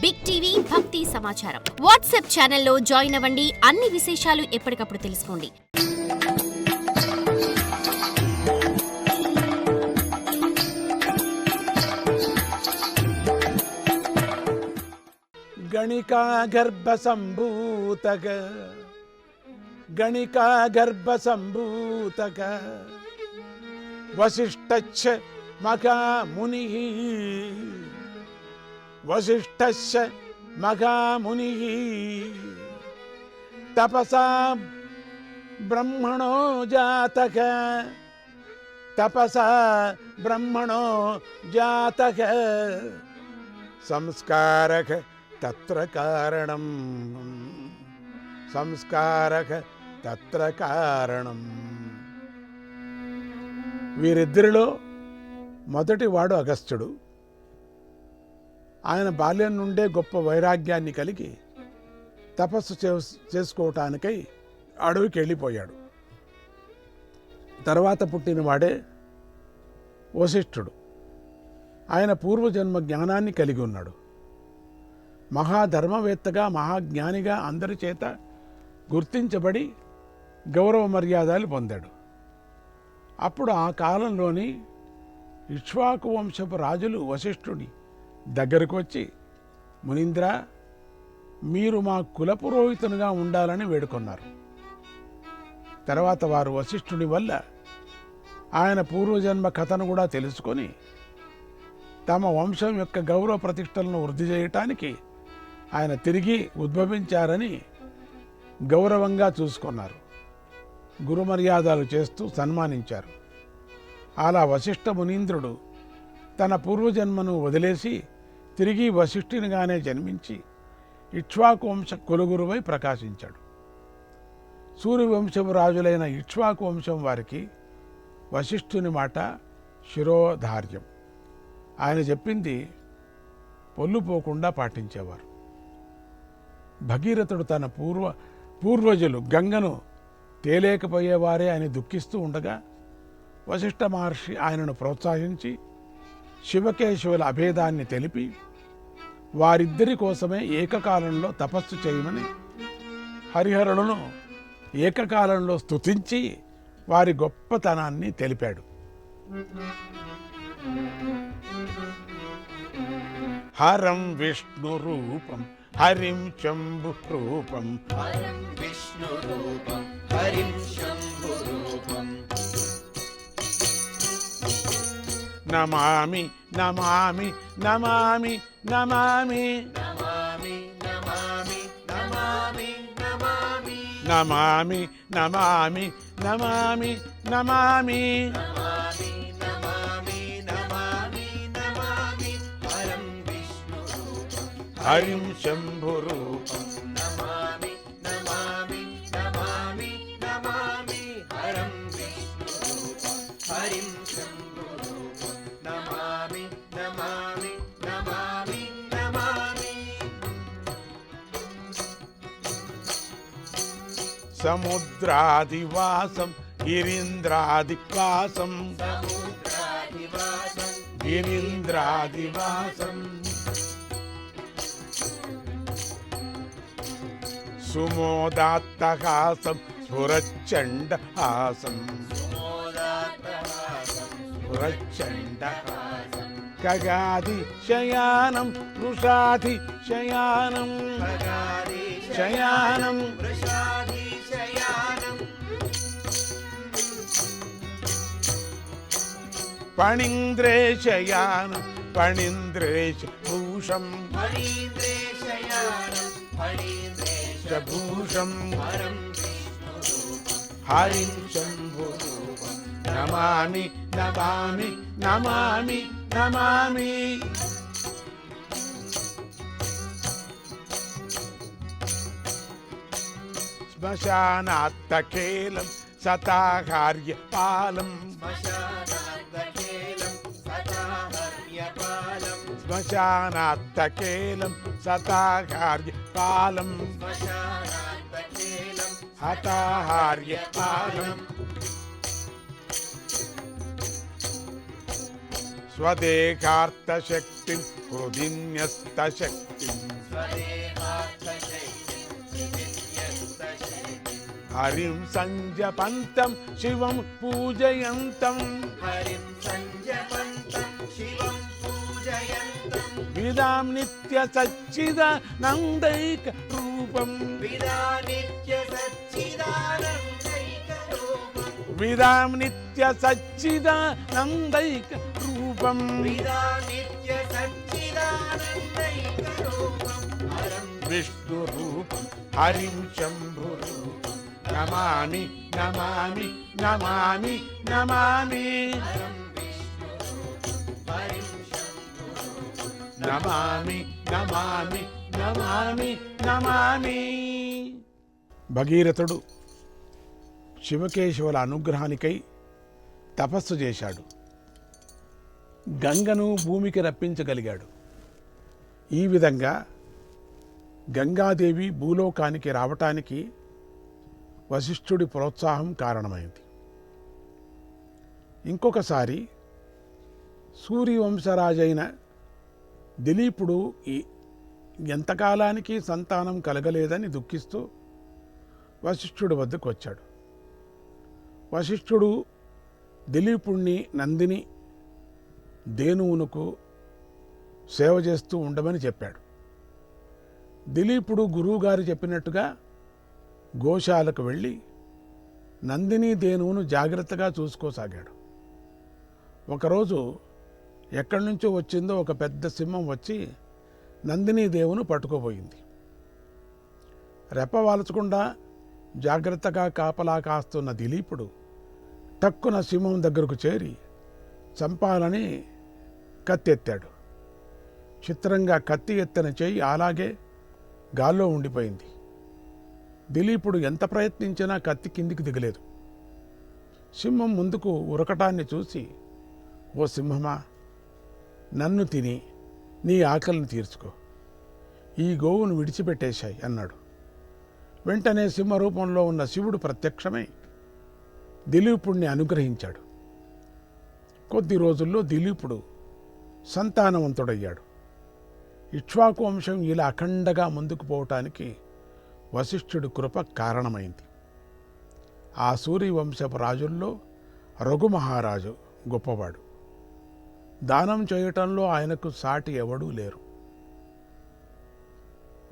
Big TV భక్తి సమాచారం WhatsApp ఛానల్లో జాయిన్ అవ్వండి. అన్ని విశేషాలు ఎప్పటికప్పుడు తెలుసుకోండి. గణికా గర్భ సంభూతక గణికా గర్భ సంభూతక వశిష్ఠచ్చ మహాముని వశిష్ఠచ్చ మహాముని తపసా బ్రహ్మణో జాతక తపసా బ్రహ్మణో జాతక సంస్కారక తత్ర కారణం సంస్కారక తత్ర కారణం. వీరిద్దరిలో మొదటివాడు అగస్త్యుడు. ఆయన బాల్యం నుండే గొప్ప వైరాగ్యాన్ని కలిగి తపస్సు చేసుకోవటానికై అడవికి వెళ్ళిపోయాడు. తర్వాత పుట్టినవాడే వశిష్ఠుడు. ఆయన పూర్వజన్మ జ్ఞానాన్ని కలిగి ఉన్నాడు. మహాధర్మవేత్తగా మహాజ్ఞానిగా అందరి చేత గుర్తించబడి గౌరవ మర్యాదలు పొందాడు. అప్పుడు ఆ కాలంలోని ఇక్ష్వాకు వంశపు రాజులు వశిష్ఠుడి దగ్గరకు వచ్చి, మునీంద్ర, మీరు మా కులపురోహితునిగా ఉండాలని వేడుకొన్నారు. తర్వాత వారు వశిష్ఠుడి వల్ల ఆయన పూర్వజన్మ కథను కూడా తెలుసుకొని తమ వంశం యొక్క గౌరవ ప్రతిష్టలను వృద్ధి చేయటానికి ఆయన తిరిగి ఉద్భవించారని గౌరవంగా చూసుకున్నారు. గురు మర్యాదలు చేస్తూ సన్మానించారు. అలా వశిష్ఠ మునీంద్రుడు తన పూర్వజన్మను వదిలేసి తిరిగి వశిష్ఠునిగానే జన్మించి ఇక్ష్వాకు వంశ కులగురువై ప్రకాశించాడు. సూర్యవంశపు రాజులైన ఇక్ష్వాకు వంశం వారికి వశిష్ఠుని మాట శిరోధార్యం. ఆయన చెప్పింది పొల్లుపోకుండా పాటించేవారు. భగీరథుడు తన పూర్వజులు గంగను తేలేకపోయేవారే అని దుఃఖిస్తూ ఉండగా వశిష్ఠ మహర్షి ఆయనను ప్రోత్సహించి శివకేశవుల అభేదాన్ని తెలిపి వారిద్దరి కోసమే ఏకకాలంలో తపస్సు చేయమని హరిహరులను ఏకకాలంలో స్తుతించి వారి గొప్పతనాన్ని తెలిపాడు. హరం విష్ణు రూపం హరిం శంభు రూపం హరం విష్ణు రూపం హరిం శంభు రూపం నమామి నమామి నమామి నమామి నమామి నమామి నమామి నమామి నమామి నమామి నమామి నమామి నమామి నమామి నమామి నమామి హరం విష్ణు రూపం హరిం శంభు రూపం నమామి నమామి నమామి నమామి హరం విష్ణు రూపం హరిం శంభు రూపం నమామి నమామి నమామి నమామి సముద్రాదివాసం గిరీంద్రాదివాసం సముద్రాదివాసం గిరీంద్రాదివాసం సుమోదాత్తహాసం స్ఫురచ్చండహాసం మోదాత్తహాసం స్ఫురచ్చండహాసం ఖగాది శయానం వృషాది శయానం ఖగాది శయానం వృషాది శయానం పణీంద్రే శయానం పణీంద్రేశ భూషం ఫణీంద్రే శయానం ఫణీంద్రేశ భూషం హరం విష్ణు రూపం హరిం శంభు రూపం నమామి నమామి నమామి నమామి. శ్మశానాత్తకేలం సతాహార్యపాలం శ్మశానాత్తకేలం సతాహర్యపాలం శ్మశానాత్తకేలం సతాహార్యపాలం శ్మశానాత్తకేలం హతాహార్యపాలం స్వదేహార్థశక్తిం హృదిన్యస్తశక్తిం హరిం సంజపంతం శివం పూజయంతం హరిం సంజపంతం శివం పూజయంతం విదాం నిత్య సచ్చిదానందైక రూపం విదా నిత్య సచ్చిదానందైక రూపం విదాం నిత్య సచ్చిదానందైక రూపం విదా నిత్య సచ్చిదానందైక రూపం హరం విష్ణు రూపం హరిం శంభు రూపం నమామి నమామి నమామి నమామి హరం విష్ణు హరిం శంభు నమామి నమామి నమామి నమామి. భగీరథుడు శివకేశవుల అనుగ్రహానికై తపస్సు చేశాడు. గంగను భూమికి రప్పించగలిగాడు. ఈ విధంగా గంగాదేవి భూలోకానికి రావటానికి వశిష్ఠుడి ప్రోత్సాహం కారణమైంది. ఇంకొకసారి సూర్యవంశరాజైన దిలీపుడు ఎంతకాలానికి సంతానం కలగలేదని దుఃఖిస్తూ వశిష్ఠుడి వద్దకు వచ్చాడు. వశిష్ఠుడు దిలీపుణ్ణి నందిని ధేనువునకు సేవ చేస్తూ ఉండమని చెప్పాడు. దిలీపుడు గురువుగారు చెప్పినట్టుగా గోశాలకు వెళ్ళి నందిని ధేనువును జాగ్రత్తగా చూసుకోసాగాడు. ఒకరోజు ఎక్కడి నుంచో వచ్చిందో ఒక పెద్ద సింహం వచ్చి నందిని దేవును పట్టుకోబోయింది. రెప్పవాల్చకుండా జాగ్రత్తగా కాపలా కాస్తున్న దిలీపుడు టక్కున సింహం దగ్గరకు చేరి చంపాలని కత్తెత్తాడు. చిత్రంగా కత్తి ఎత్తిన చేయి అలాగే గాల్లో ఉండిపోయింది. దిలీపుడు ఎంత ప్రయత్నించినా కత్తి కిందికి దిగలేదు. సింహం ముందుకు ఉరకటాన్ని చూసి, ఓ సింహమా, నన్ను తిని నీ ఆకలిని తీర్చుకో, ఈ గోవును విడిచిపెట్టేశాయి అన్నాడు. వెంటనే సింహరూపంలో ఉన్న శివుడు ప్రత్యక్షమై దిలీపుడిని అనుగ్రహించాడు. కొద్ది రోజుల్లో దిలీపుడు సంతానవంతుడయ్యాడు. ఇక్ష్వాకు వంశం ఇలా అఖండగా ముందుకు పోవటానికి వశిష్ఠుడి కృప కారణమైంది. ఆ సూర్యవంశపు రాజుల్లో రఘు మహారాజు గొప్పవాడు. దానం చేయటంలో ఆయనకు సాటి ఎవడూ లేరు.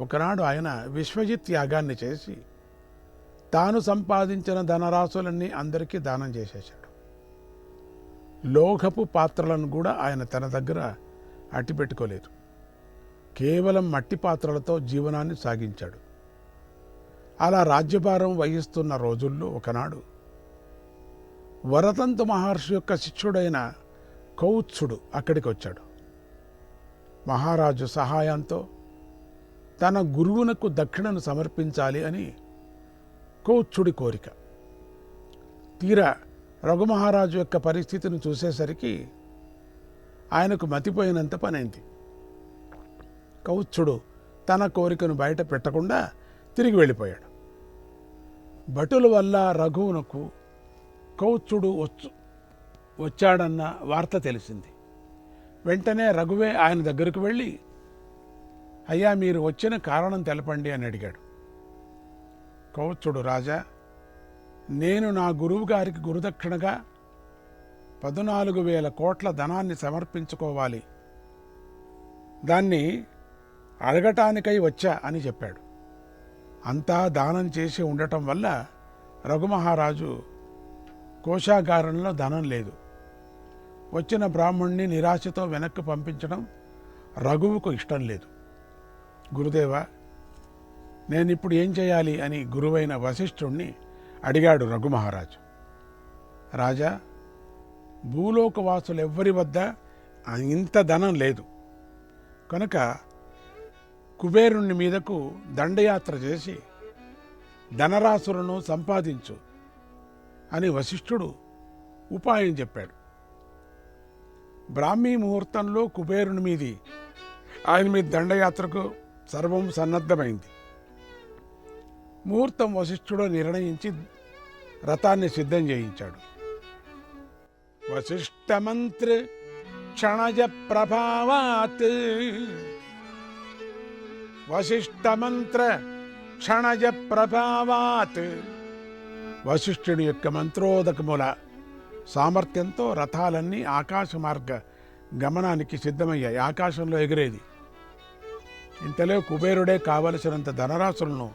ఒకనాడు ఆయన విశ్వజిత్ యాగాన్ని చేసి తాను సంపాదించిన ధనరాశులన్నీ అందరికీ దానం చేసేశాడు. లోహపు పాత్రలను కూడా ఆయన తన దగ్గర అట్టిపెట్టుకోలేదు. కేవలం మట్టి పాత్రలతో జీవనాన్ని సాగించాడు. అలా రాజ్యభారం వహిస్తున్న రోజుల్లో ఒకనాడు వరతంతు మహర్షి యొక్క శిష్యుడైన కౌత్సుడు అక్కడికి వచ్చాడు. మహారాజు సహాయంతో తన గురువునకు దక్షిణను సమర్పించాలి అని కౌత్సుడి కోరిక. తీరా రఘుమహారాజు యొక్క పరిస్థితిని చూసేసరికి ఆయనకు మతిపోయినంత పనైంది. కౌత్సుడు తన కోరికను బయట పెట్టకుండా తిరిగి వెళ్ళిపోయాడు. భటుల వల్ల రఘువునకు కౌత్సుడు వచ్చాడన్న వార్త తెలిసింది. వెంటనే రఘువే ఆయన దగ్గరకు వెళ్ళి, అయ్యా, మీరు వచ్చిన కారణం తెలపండి అని అడిగాడు. కౌత్సుడు, రాజా, నేను నా గురువు గారికి గురుదక్షిణగా 14,000 కోట్ల ధనాన్ని సమర్పించుకోవాలి, దాన్ని అడగటానికై వచ్చా అని చెప్పాడు. అంతా దానం చేసి ఉండటం వల్ల రఘుమహారాజు కోశాగారంలో ధనం లేదు. వచ్చిన బ్రాహ్మణ్ణి నిరాశతో వెనక్కి పంపించడం రఘువుకు ఇష్టం లేదు. గురుదేవా, నేనిప్పుడు ఏం చేయాలి అని గురువైన వశిష్ఠుణ్ణి అడిగాడు రఘుమహారాజు. రాజా, భూలోకవాసులెవ్వరి వద్ద ఇంత ధనం లేదు కనుక కుబేరుని మీదకు దండయాత్ర చేసి ధనరాశులను సంపాదించు అని వశిష్ఠుడు ఉపాయం చెప్పాడు. బ్రాహ్మీ ముహూర్తంలో కుబేరుని మీది ఆయన మీద దండయాత్రకు సర్వం సన్నద్ధమైంది. ముహూర్తం వశిష్ఠుడు నిర్ణయించి రథాన్ని సిద్ధం చేయించాడు. వశిష్ఠమంత్రి క్షణజ ప్రభావాత్ వశిష్ఠమంత్ర క్షణజ ప్రభావాత్ వశిష్ఠుడి యొక్క మంత్రోదకముల సామర్థ్యంతో రథాలన్నీ ఆకాశ మార్గ గమనానికి సిద్ధమయ్యాయి. ఆకాశంలో ఎగిరేది. ఇంతలో కుబేరుడే కావలసినంత ధనరాశులను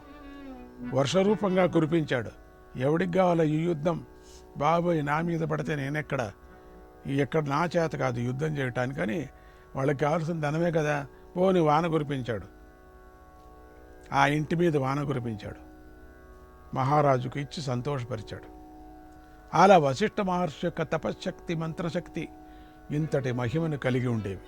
వర్షరూపంగా కురిపించాడు. ఎవడికి కావాలా ఈ యుద్ధం? బాబోయ్, నా మీద పడితే నేనెక్కడ, ఎక్కడ నా చేత కాదు యుద్ధం చేయటానికని వాళ్ళకి కావాల్సిన ధనమే కదా. పోని వాన కురిపించాడు. ఆ ఇంటి మీద వాన కురిపించాడు. మహారాజుకు ఇచ్చి సంతోషపరిచాడు. అలా వశిష్ఠ మహర్షి యొక్క తపశ్శక్తి, మంత్రశక్తి ఇంతటి మహిమను కలిగి ఉండేవి.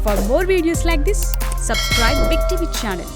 For more videos like this, subscribe Big TV channel.